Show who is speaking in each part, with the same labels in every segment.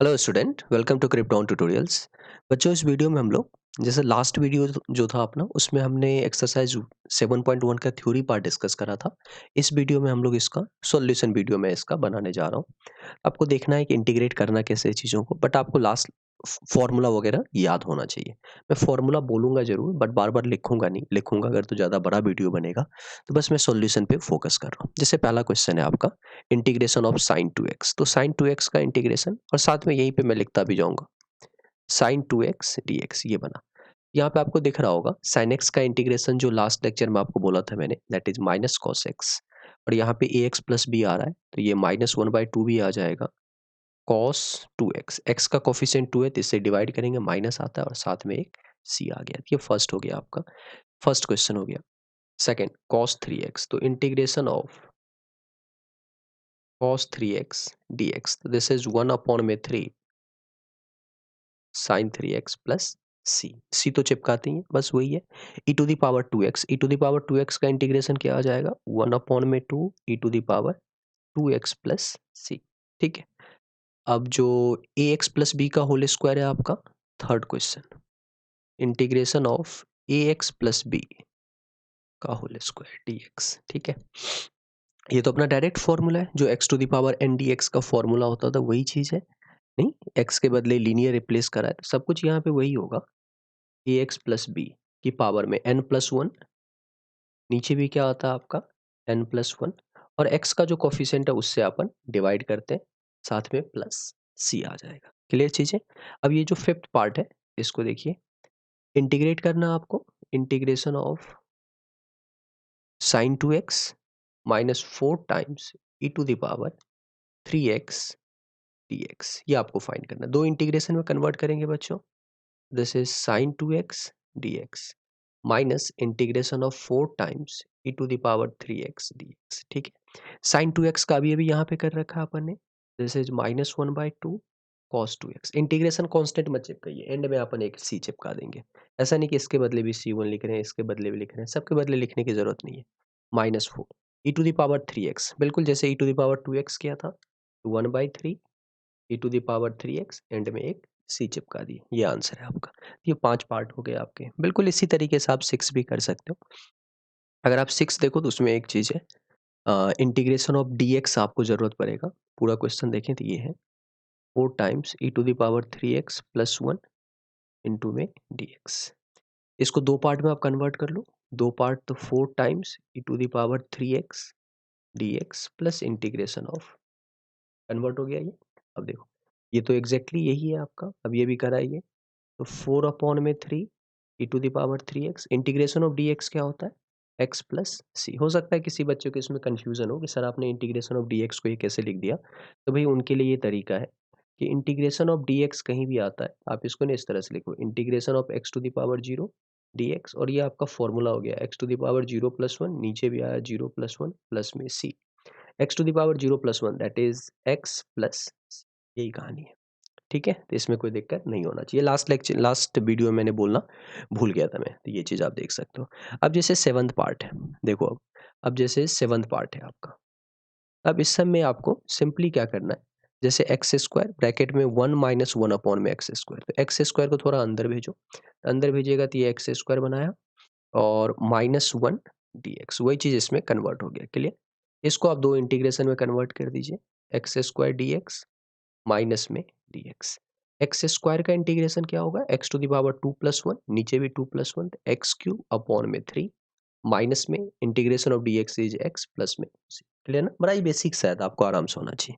Speaker 1: Hello student, welcome to Krypton tutorials. बच्चों, इस video में हम लोग जैसे लास्ट वीडियो जो था अपना, उसमें हमने एक्सरसाइज 7.1 का थ्योरी पार्ट डिस्कस करा था। इस वीडियो में हम लोग इसका सॉल्यूशन वीडियो में इसका बनाने जा रहा हूँ। आपको देखना है कि इंटीग्रेट करना कैसे है चीज़ों को, बट आपको लास्ट फॉर्मूला वगैरह याद होना चाहिए। मैं फॉर्मूला बोलूंगा जरूर, बट बार बार लिखूंगा नहीं। लिखूंगा अगर तो ज़्यादा बड़ा वीडियो बनेगा, तो बस मैं सॉल्यूशन पे फोकस कर रहा हूँ। जैसे पहला क्वेश्चन है आपका, इंटीग्रेशन ऑफ साइन 2x। तो साइन 2x का इंटीग्रेशन, और साथ में यहीं पे मैं लिखता भी जाऊंगा साइन 2x dx। ये बना। यहाँ पे आपको दिख रहा होगा साइन x का इंटीग्रेशन, जो लास्ट लेक्चर में आपको बोला था मैंने, that is minus cos x. और यहाँ पे ax प्लस बी आ रहा है, तो ये -1/2 भी आ जाएगा। कॉस 2x, एक्स का कोफिशिएंट 2 है, तो इससे डिवाइड करेंगे, माइनस आता है और साथ में एक c आ गया। ये फर्स्ट हो गया आपका, फर्स्ट क्वेश्चन हो गया। Second, cos 3x। तो integration of cos 3x dx, तो this is 1/3 sin 3x plus c तो चिपकाते ही हैं, बस वही है। e to the power 2x, e to the power 2x का इंटीग्रेशन क्या आ जाएगा, 1/2 e to the power 2x plus c। ठीक है। अब जो ax प्लस b का होल स्क्वायर है आपका, third question, integration of ax plus b का होल स्क्वायर dx। ठीक है। ये तो अपना डायरेक्ट फॉर्मूला है, जो x to the power n dx का फॉर्मूला होता था, वही चीज है। नहीं, x के बदले लीनियर रिप्लेस करा है, तो सब कुछ यहाँ पे वही होगा। ax प्लस बी की पावर में n+1, नीचे भी क्या आता है आपका n+1, और x का जो कोफिशिएंट है उससे अपन डिवाइड करते हैं, साथ में प्लस c आ जाएगा। क्लियर चीज़ है। अब ये जो फिफ्थ पार्ट है, इसको देखिए, इंटीग्रेट करना आपको। Integration of sine 2x -4 times e to the power 3x dx, ये आपको फाइंड करना है। दो इंटीग्रेशन में कन्वर्ट करेंगे बच्चों। This is sin 2x dx minus integration of 4 times e to the power 3x dx। ठीक है। sin 2x का अभी यहाँ पे कर रखा है अपन ने। This is -1/2 cos 2x। Integration constant मत चिपकाइए, एंड में अपन एक c चिपका देंगे। ऐसा नहीं कि इसके बदले भी c1 लिख रहे हैं, इसके बदले भी लिख रहे हैं, सबके बदले लिखने की जरूरत नहीं है। -4 e to the power 3x, बिल्कुल जैसे e to the power 2x किया था, 1/3 e to the power 3x, and में एक सी चिपका दी। ये आंसर है आपका। ये 5 पार्ट हो गए आपके। बिल्कुल इसी तरीके से आप 6 भी कर सकते हो। अगर आप 6 देखो तो उसमें एक चीज़ है, इंटीग्रेशन ऑफ dx आपको ज़रूरत पड़ेगा। पूरा क्वेश्चन देखें तो ये है 4 times e to the power 3x plus 1 into में dx। इसको 2 पार्ट में आप कन्वर्ट कर लो। 2 पार्ट तो 4 times e to the power 3x dx plus integration of, convert हो गया ये। अब देखो, ये तो एग्जैक्टली यही है आपका। अब ये भी कराइए, तो 4/3 e to the power 3x, integration of dx क्या होता है, x प्लस सी। हो सकता है किसी बच्चे को इसमें कंफ्यूजन हो कि सर आपने इंटीग्रेशन ऑफ dx को ये कैसे लिख दिया। तो भाई उनके लिए ये तरीका है कि इंटीग्रेशन ऑफ dx कहीं भी आता है, आप इसको ना इस तरह से लिखो, integration of x to the power 0 dx, और ये आपका फॉर्मूला हो गया x टू द पावर 0+1, नीचे भी आया 0+1 प्लस में c। x to the power 0+1 that is x plus, यही कहानी है। ठीक है, तो इसमें कोई दिक्कत नहीं होना चाहिए। लास्ट वीडियो में मैंने बोलना भूल गया था मैं, तो ये चीज़ आप देख सकते हो। अब जैसे सेवंथ पार्ट है, देखो अब जैसे सेवंथ पार्ट है आपका। अब इस सब में आपको सिंपली क्या करना है, जैसे एक्स स्क्वायर ब्रैकेट में 1 - 1 अपॉन में एक्स स्क्वायर, तो एक्स स्क्वायर को थोड़ा अंदर भेजो, अंदर भेजिएगा तो ये एक्स स्क्वायर बनाया, और -1 dx, वही चीज़ इसमें कन्वर्ट हो गया। क्लियर। इसको आप दो इंटीग्रेशन में कन्वर्ट कर दीजिए, एक्स स्क्वायर dx माइनस में dx। एक्स स्क्वायर का इंटीग्रेशन क्या होगा, एक्स टू द पावर 2+1, नीचे भी 2+1, एक्स क्यूब अपॉन में 3, माइनस में integration of dx is x plus में c। क्लियर ना, बड़ा ही बेसिक शायद आपको आराम से होना चाहिए।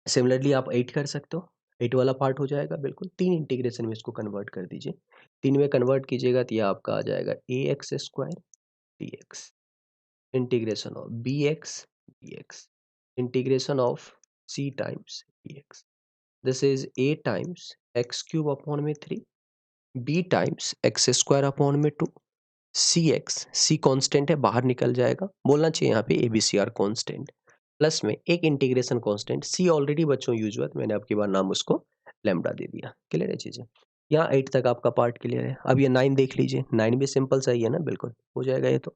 Speaker 1: सिमिलरली आप 8 कर सकते हो, 8 वाला पार्ट हो जाएगा। बिल्कुल 3 इंटीग्रेशन में इसको कन्वर्ट कर दीजिए। 3 में कन्वर्ट कीजिएगा तो ये आपका आ जाएगा ax square dx, integration of bx dx, integration of c times dx। This is a times x cube upon में 3, b times x square upon में 2, सी एक्स, सी कॉन्स्टेंट है, बाहर निकल जाएगा, बोलना चाहिए यहाँ पे A B C are constant, plus में एक इंटीग्रेशन कॉन्स्टेंट, सी ऑलरेडी बच्चों यूज हुआ, तो मैंने आपकी बार नाम उसको लैम्बडा दे दिया। क्लियर है चीजें। यहाँ 8 तक आपका पार्ट क्लियर है। अब ये 9 देख लीजिए, 9 भी सिंपल सा ही है ना, बिल्कुल हो जाएगा ये तो।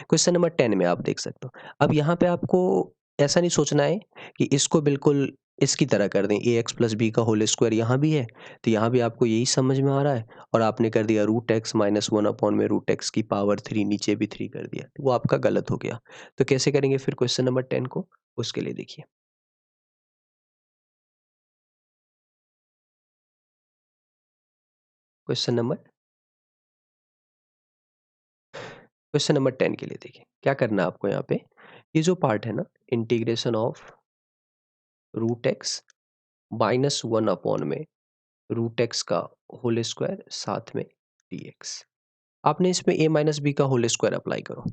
Speaker 1: क्वेश्चन नंबर 10 में आप देख सकते हो। अब यहाँ पे आपको ऐसा नहीं सोचना है कि इसको बिल्कुल इसकी तरह कर दें, ए एक्स प्लस बी का होल स्क्वायर यहाँ भी है, तो यहाँ भी आपको यही समझ में आ रहा है, और आपने कर दिया रूट एक्स माइनस 1/√x की पावर 3, नीचे भी 3 कर दिया, वो आपका गलत हो गया। तो कैसे करेंगे फिर क्वेश्चन नंबर 10 को, उसके लिए देखिए। क्वेश्चन नंबर 10 के लिए देखिए, क्या करना है आपको यहाँ पे, ये जो पार्ट है ना, integration of root x minus 1 में रूट एक्स का होल स्क्वायर साथ में dx, आपने इसमें a माइनस बी का होल स्क्वायर अप्लाई करो,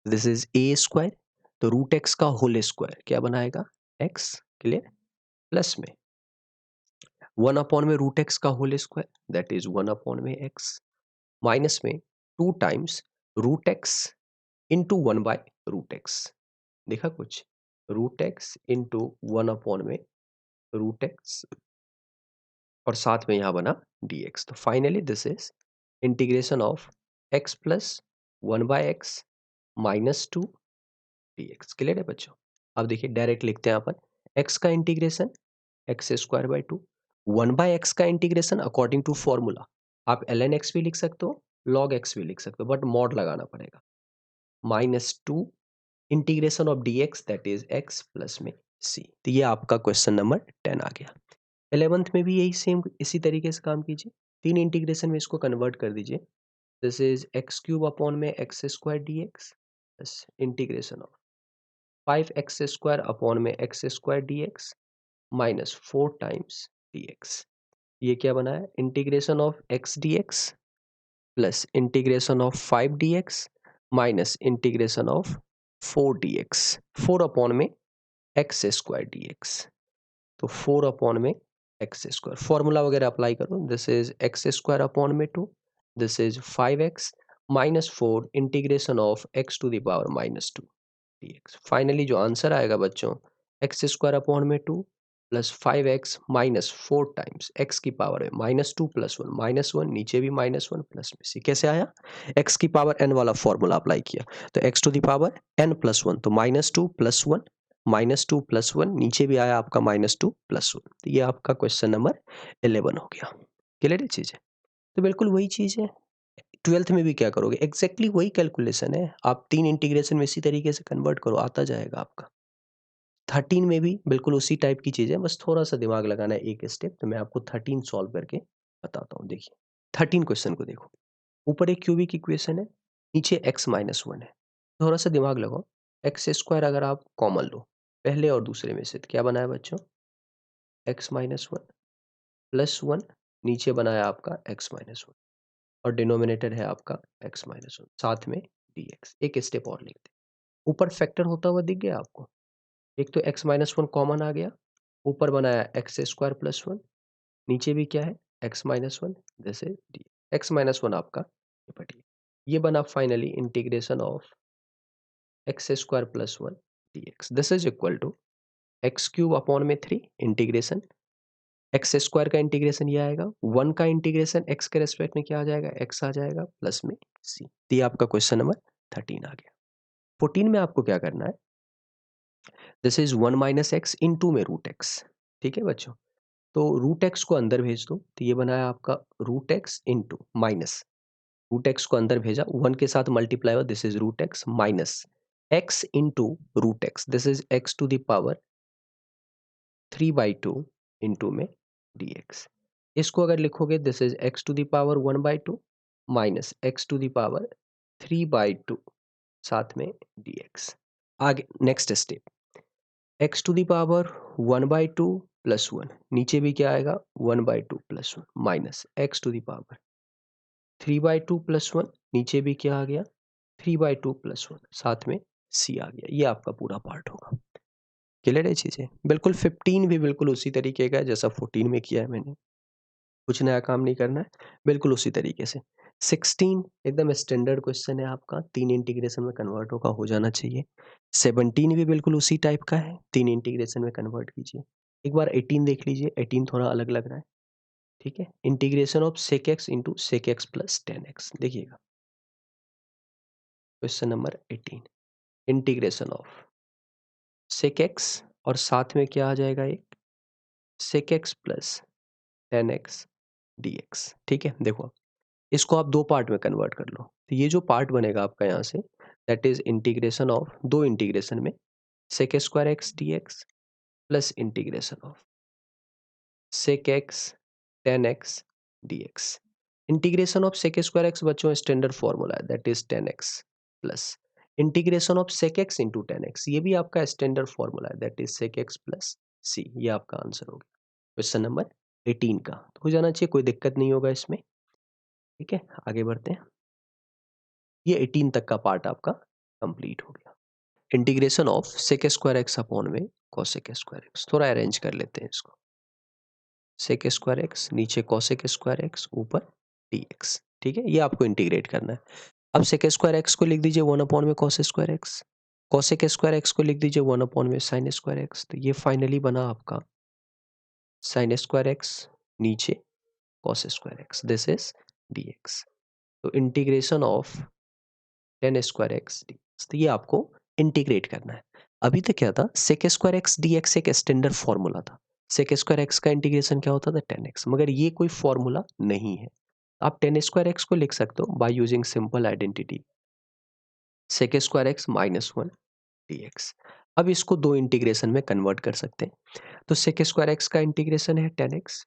Speaker 1: दिस इज ए स्क्वायर, तो रूट एक्स का होल स्क्वायर क्या बनाएगा, x, क्लियर, प्लस में 1 में रूट एक्स का होल स्क्वायर, दैट इज 1 में x, माइनस में 2 times root x into 1/√x, देखा कुछ, रूट एक्स इंटू 1 में रूट एक्स, और साथ में यहाँ बना dx, तो finally this is integration of x plus 1/x minus 2 dx, clear है बच्चों। अब देखिए डायरेक्ट लिखते हैं अपन, x का इंटीग्रेशन x² 1/x का इंटीग्रेशन अकॉर्डिंग टू फॉर्मूला, आप ln x भी लिख सकते हो, log x भी लिख सकते हो, बट मॉड लगाना पड़ेगा, minus 2 integration of dx, that is x plus में c, तो ये आपका क्वेश्चन नंबर 10 आ गया। 11th में भी यही सेम इसी तरीके से काम कीजिए, 3 इंटीग्रेशन में इसको कन्वर्ट कर दीजिए, दिस इज x³ में x² dx plus integration of 5x² में x² dx minus 4 times dx, ये क्या बना है, integration of x dx plus integration of 5 dx minus integration of 4 dx, 4 में x² dx, तो 4 में x², फॉर्मूला वगैरह अप्लाई करो, दिस इज x² में 2, this is 5x minus 4 integration of x⁻²2 dx, finally जो आंसर आएगा बच्चों, x² में 2 plus 5x minus 4 times x की पावर है -2 प्लस 1, -1 नीचे भी -1 प्लस में c, कैसे आया, x की पावर n वाला फॉर्मूला अप्लाई किया, तो x⁻n प्लस 1, तो -2 प्लस 1, -2 प्लस 1 नीचे भी आया आपका -2 प्लस 1, तो ये आपका क्वेश्चन नंबर 11 हो गया, क्लियर है चीजें। तो बिल्कुल वही चीज है, 12th में भी क्या करोगे, एग्जैक्टली वही कैलकुलेशन है, आप 3 इंटीग्रेशन में इसी तरीके से कन्वर्ट करो, आता जाएगा आपका। 13 में भी बिल्कुल उसी टाइप की चीज़ है, बस थोड़ा-सा दिमाग लगाना है एक स्टेप, तो मैं आपको 13 सॉल्व करके बताता हूँ, देखिए। 13 क्वेश्चन को देखो, ऊपर एक क्यूबिक इक्वेशन है, नीचे x-1 है, थोड़ा-सा दिमाग लगाओ, x² अगर आप कॉमन लो, पहले और दूसरे में से, तो क्या बना है बच्चों, x-1 प्लस 1, नीचे बनाया आपका x-1, और डिनोमिनेटर है आपका x-1, साथ में dx, एक स्टेप और लिखते हैं। ऊपर फैक्टर होता हुआ दिख गया आपको? एक तो x-1 कॉमन आ गया, ऊपर बनाया x² प्लस 1, नीचे भी क्या है, x-1, this is D, x-1 आपका निपट गया। ये बना finally integration of x² plus 1 dx, this is equal to x³ 3 integration x² का इंटीग्रेशन ये आएगा, 1 का इंटीग्रेशन x के रेस्पेक्ट में क्या आ जाएगा, x आ जाएगा प्लस में c, तो ये आपका क्वेश्चन नंबर 13 आ गया। 14 में आपको क्या करना है, this is 1 minus x into में रूट एक्स, ठीक है बच्चों, तो रूट एक्स को अंदर भेज दो, तो ये बनाया आपका root x into minus, root x को अंदर भेजा, 1 के साथ मल्टीप्लाई हुआ, this is root x minus x into root x, this is x⁻³ into में dx, इसको अगर लिखोगे, this is x⁻1/2 minus x⁻3/2 साथ में dx। आगे नेक्स्ट स्टेप, x⁻1/2 प्लस 1, नीचे भी क्या आएगा, 1/2 प्लस 1 माइनस x⁻3/2 प्लस 1, नीचे भी क्या आ गया, 3/2 प्लस 1, साथ में c आ गया, ये आपका पूरा पार्ट होगा, क्लियर है चीजें। बिल्कुल 15 भी बिल्कुल उसी तरीके का है जैसा 14 में किया है मैंने, कुछ नया काम नहीं करना है, बिल्कुल उसी तरीके से। 16 एकदम स्टैंडर्ड क्वेश्चन है आपका, 3 इंटीग्रेशन में कन्वर्ट होगा, हो जाना चाहिए। 17 भी बिल्कुल उसी टाइप का है, 3 इंटीग्रेशन में कन्वर्ट कीजिए। एक बार 18 देख लीजिए, 18 थोड़ा अलग लग रहा है, ठीक है। Integration of sec x into sec x plus 10x, देखिएगा question number 18, integration of sec x और साथ में क्या आ जाएगा, एक sec x plus ten x D x. ठीक है, देखो इसको आप दो पार्ट में कन्वर्ट कर लो, तो ये जो पार्ट बनेगा आपका यहाँ से, दैट इज इंटीग्रेशन ऑफ, दो इंटीग्रेशन में sec square x D x plus integration of sec x tan x dx। Integration of sec square x बच्चों स्टैंडर्ड फॉर्मूला है, that is tan x plus integration of sec x into tan x, ये भी आपका standard formula है, that is sec x plus c। ये आपका answer हो गया क्वेश्चन नंबर 18 का। तो हो जाना चाहिए, कोई दिक्कत नहीं होगा इसमें। ठीक है, आगे बढ़ते हैं। ये 18 तक का पार्ट आपका कंप्लीट हो गया। Integration of sec square x upon में cosec स्क्वायर एक्स, थोड़ा अरेंज कर लेते हैं इसको। sec स्क्वायर एक्स, नीचे cosec स्क्वायर एक्स, ऊपर dx। ठीक है, ये आपको इंटीग्रेट करना है। अब sec स्क्वायर एक्स को लिख दीजिए 1 अपॉन में cos square x, cosec square x को लिख दीजिए 1 अपॉन में sin स्क्वायर एक्स। तो ये फाइनली बना आपका sin स्क्वायर एक्स, नीचे cos square x, this is dx। तो integration of tan square x dx, तो ये आपको इंटीग्रेट करना है। अभी तक क्या था, sec स्क्वायर एक्स dx एक स्टैंडर्ड फॉर्मूला था। sec स्क्वायर एक्स का इंटीग्रेशन क्या होता था, tan x, मगर ये कोई फॉर्मूला नहीं है। आप tan स्क्वायर एक्स को लिख सकते हो by using simple identity sec square x minus one dx। अब इसको दो इंटीग्रेशन में कन्वर्ट कर सकते हैं। तो sec स्क्वायर एक्स का इंटीग्रेशन है tan x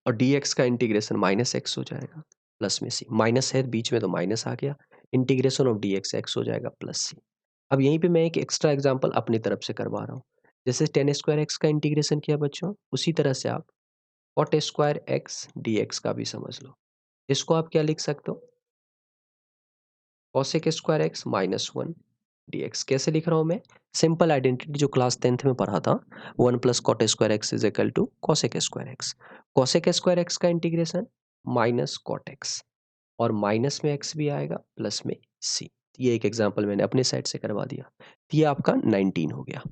Speaker 1: और dx का इंटीग्रेशन माइनस एक्स हो जाएगा प्लस में सी, माइनस है बीच में तो माइनस आ गया, इंटीग्रेशन ऑफ dx एक्स हो जाएगा प्लस सी। अब यहीं पे मैं एक एक्स्ट्रा एग्जांपल अपनी तरफ से करवा रहा हूँ। जैसे tan स्क्वायर एक्स का इंटीग्रेशन किया बच्चों, उसी तरह से आप cot स्क्वायर एक्स dx का भी समझ लो। इसको आप क्या लिख सकते हो, cosec square x minus one dx। कैसे लिख रहा हूँ मैं, सिंपल आइडेंटिटी जो क्लास 10th में पढ़ा था, 1 plus cot square x is equal to cosec square x. cosec square x का इंटीग्रेशन माइनस कॉट एक्स, और माइनस में एक्स भी आएगा प्लस में सी। ये एक एग्जांपल मैंने अपने साइड से करवा दिया। तो ये आपका 19 हो गया।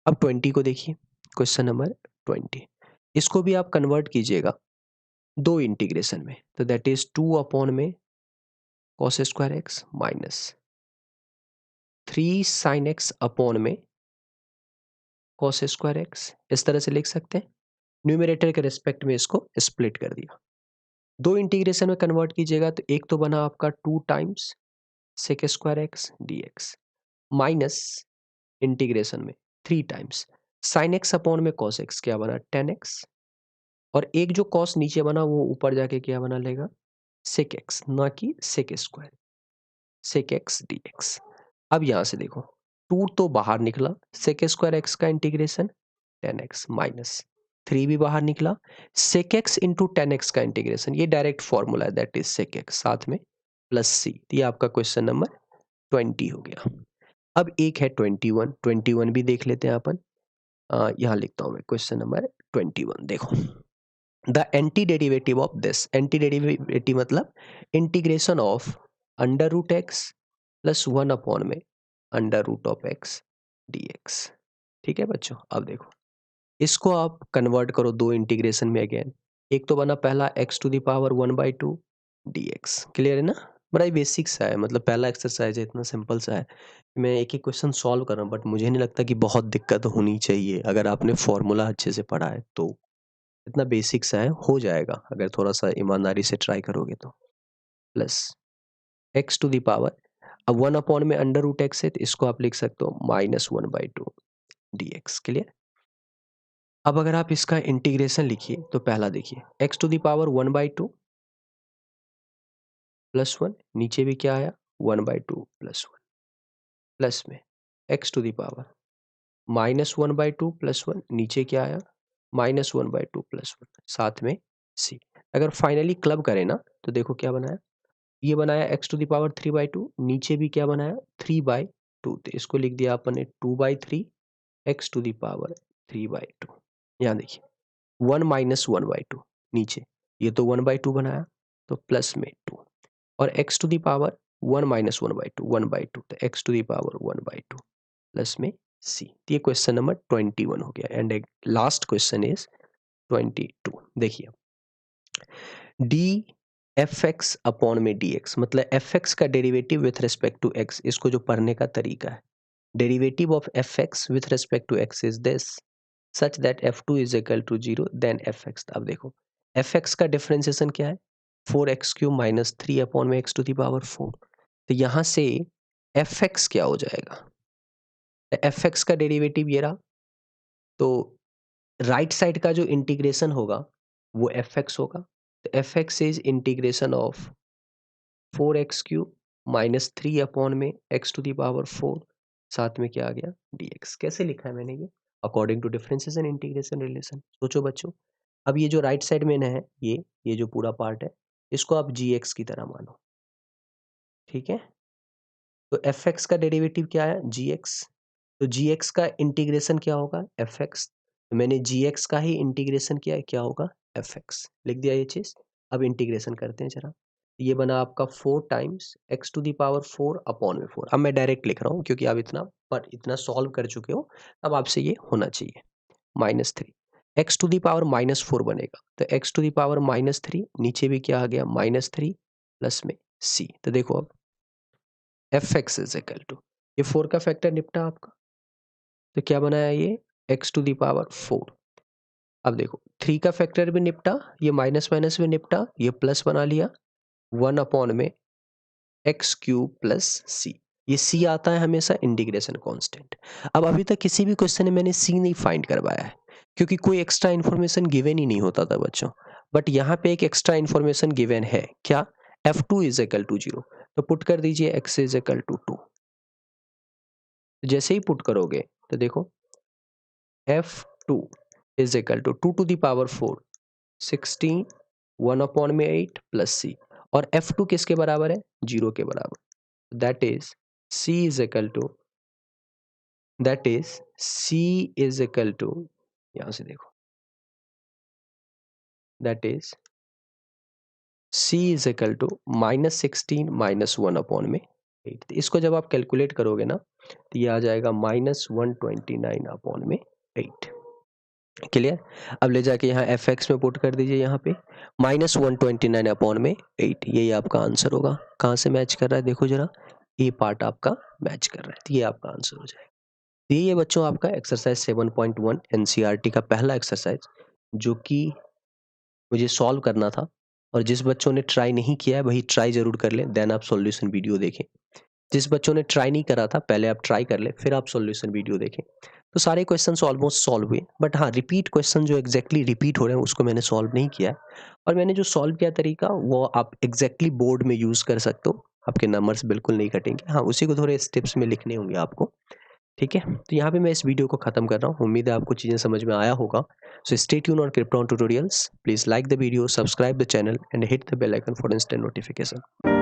Speaker 1: अब 20 को देखिए, क्वेश्चन नंबर 20। इसको भी आप कन्वर्ट कीजिएगा दो इंटीग्रेशन में, तो दैट इज 2 अपॉन में cos square x minus 3 sin x upon में cos स्क्वायर एक्स। इस तरह से लिख सकते हैं, न्यूमरेटर के रिस्पेक्ट में इसको स्प्लिट कर दिया। दो इंटीग्रेशन में कन्वर्ट कीजिएगा तो एक तो बना आपका 2 times sec square x dx minus integration में 3 टाइम्स sin x अपॉन में cos x, क्या बना tan x, और एक जो cos नीचे बना वो ऊपर जाके क्या बना लेगा sec x, ना कि sec square, sec x dx। अब यहां से देखो 2 तो बाहर निकला, sec स्क्वायर x का इंटीग्रेशन tan x माइनस 3 भी बाहर निकला, sec x into tan x का इंटीग्रेशन, ये डायरेक्ट फॉर्मूला है, दैट इज sec x, साथ में प्लस सी। ये आपका क्वेश्चन नंबर 20 हो गया। अब एक है 21, 21 भी देख लेते हैं अपन। यहाँ लिखता हूँ मैं क्वेश्चन नंबर 21। देखो, the anti derivative of this, anti derivative मतलब integration of under root x plus 1 upon में under root of x dx। ठीक है बच्चों, अब देखो इसको आप कन्वर्ट करो दो इंटीग्रेशन में अगेन। एक तो बना पहला x to the power 1/2 dx। Clear है ना, बड़ा ही बेसिक सा है, मतलब पहला एक्सरसाइज है, इतना सिंपल सा है। मैं एक एक क्वेश्चन सॉल्व कर रहा हूँ, बट मुझे नहीं लगता कि बहुत दिक्कत होनी चाहिए। अगर आपने फॉर्मूला अच्छे से पढ़ा है तो इतना बेसिक सा है, हो जाएगा अगर थोड़ा सा ईमानदारी से ट्राई करोगे तो। Plus x to the power, अब 1 अपॉन में अंडर रूट एक्स है तो इसको आप लिख सकते हो -1/2 dx। क्लियर। अब अगर आप इसका इंटीग्रेशन लिखिए तो पहला देखिए x to the power 1/2 plus 1, नीचे भी क्या आया 1/2 प्लस 1, प्लस में x to the power -1/2 plus 1, नीचे क्या आया -1/2 प्लस 1, साथ में सी। अगर फाइनली क्लब करें ना तो देखो क्या बनाया, ये बनाया एक्स टू द पावर 3/2, नीचे भी क्या बनाया 3/2, तो इसको लिख दिया अपन ने 2/3 एक्स टू द पावर 3/2। यहाँ देखिए 1 माइनस 1/2 नीचे, ये तो 1/2 बनाया तो प्लस में 2, और x to the power 1 minus 1/2 1/2, तो x to the power 1/2 plus में c। ये क्वेश्चन नंबर 21 हो गया। And last question is 22। देखिए डी एफ एक्स अपॉन में डी एक्स, मतलब एफ एक्स का derivative with respect to x, इसको जो पढ़ने का तरीका है, derivative of f x with respect to x is this, such that f2 is equal to 0 then fx। अब देखो fx का डिफरेंशिएशन क्या है, 4x क्यूब माइनस 3 अपॉन में x टू द पावर 4। तो यहाँ से fx क्या हो जाएगा, fx का डेरिवेटिव ये रहा, तो राइट साइड का जो इंटीग्रेशन होगा वो fx होगा। तो fx is integration of 4x cube minus 3 upon में x टू द पावर 4, साथ में क्या आ गया dx। कैसे लिखा है मैंने ये, according to differentiation integration relation. सोचो बच्चों, अब ये जो राइट साइड में है, ये जो पूरा पार्ट है, इसको आप gx की तरह मानो, ठीक है। तो fx का डेरिवेटिव क्या है, gx। तो gx का इंटीग्रेशन क्या होगा, fx। तो मैंने gx का ही इंटीग्रेशन किया है, क्या होगा, fx। लिख दिया ये चीज। अब इंटीग्रेशन करते हैं जरा। ये बना आपका 4 times x to the power 4 upon में 4। अब मैं डायरेक्ट लिख रहा हूँ क्योंकि आप इतना सॉल्व कर चुके हो, अब आपसे ये होना चाहिए। -3 x टू द पावर -4 बनेगा। तो x टू द पावर -3, नीचे भी क्या आ गया, -3 प्लस में c। तो देखो अब fx इज इक्वल टू, ये 4 का फैक्टर निपटा आपका, तो क्या बनाया ये x टू द पावर 4। अब देखो 3 का फैक्टर भी निपटा, ये माइनस माइनस भी निपटा, ये प्लस बना लिया, 1 अपॉन में एक्स क्यूब प्लस सी। ये सी आता है हमेशा इंटीग्रेशन कांस्टेंट। अब अभी तक किसी भी क्वेश्चन में मैंने सी नहीं फाइंड करवाया है क्योंकि कोई एक्स्ट्रा इन्फॉर्मेशन गिवन ही नहीं होता था बच्चों। बट यहाँ पे एक एक्स्ट्रा इन्फॉर्मेशन गिवन है, क्या, f2 इज इक्वल टू 0। तो पुट कर दीजिए x इज इक्वल टू 2। जैसे ही पुट करोगे तो देखो f2 is equal to 2 to the power 4 16, 1 upon में 8 प्लस सी। और f2 किसके बराबर है, 0 के बराबर। that is c is equal to यहां से देखो, that is c is equal to -16 -1 upon में 8। तो इसको जब आप कैलकुलेट करोगे ना तो ये आ जाएगा -129 अपॉन में 8। क्लियर। अब ले जाके यहाँ एफ एक्स में पुट कर दीजिए, यहाँ पे -129 अपॉन में 8, यही आपका आंसर होगा। कहाँ से मैच कर रहा है देखो जरा, ये पार्ट आपका मैच कर रहा है, तो ये आपका आंसर हो जाएगा। ये बच्चों आपका एक्सरसाइज 7.1 एनसीईआरटी का पहला एक्सरसाइज जो कि मुझे सॉल्व करना था, और जिस बच्चों ने ट्राई नहीं किया है वही ट्राई जरूर कर लें, देन आप सॉल्यूशन वीडियो देखें। जिस बच्चों ने ट्राई नहीं करा था पहले आप ट्राई कर ले, फिर आप सॉल्यूशन वीडियो देखें। तो सारे क्वेश्चंस ऑलमोस्ट सॉल्व हुए, बट हाँ रिपीट क्वेश्चन जो एग्जैक्टली रिपीट हो रहे हैं उसको मैंने सॉल्व नहीं किया है। और मैंने जो सॉल्व किया तरीका वो आप एग्जैक्टली बोर्ड में यूज़ कर सकते हो, आपके नंबर्स बिल्कुल नहीं कटेंगे। हाँ उसी को थोड़े स्टेप्स में लिखने होंगे आपको, ठीक है। तो यहाँ पे मैं इस वीडियो को खत्म कर रहा हूँ, उम्मीद है आपको चीज़ें समझ में आया होगा। So stay tune on Krypton tutorials, please like the video, subscribe the channel and hit the bell icon for instant notification.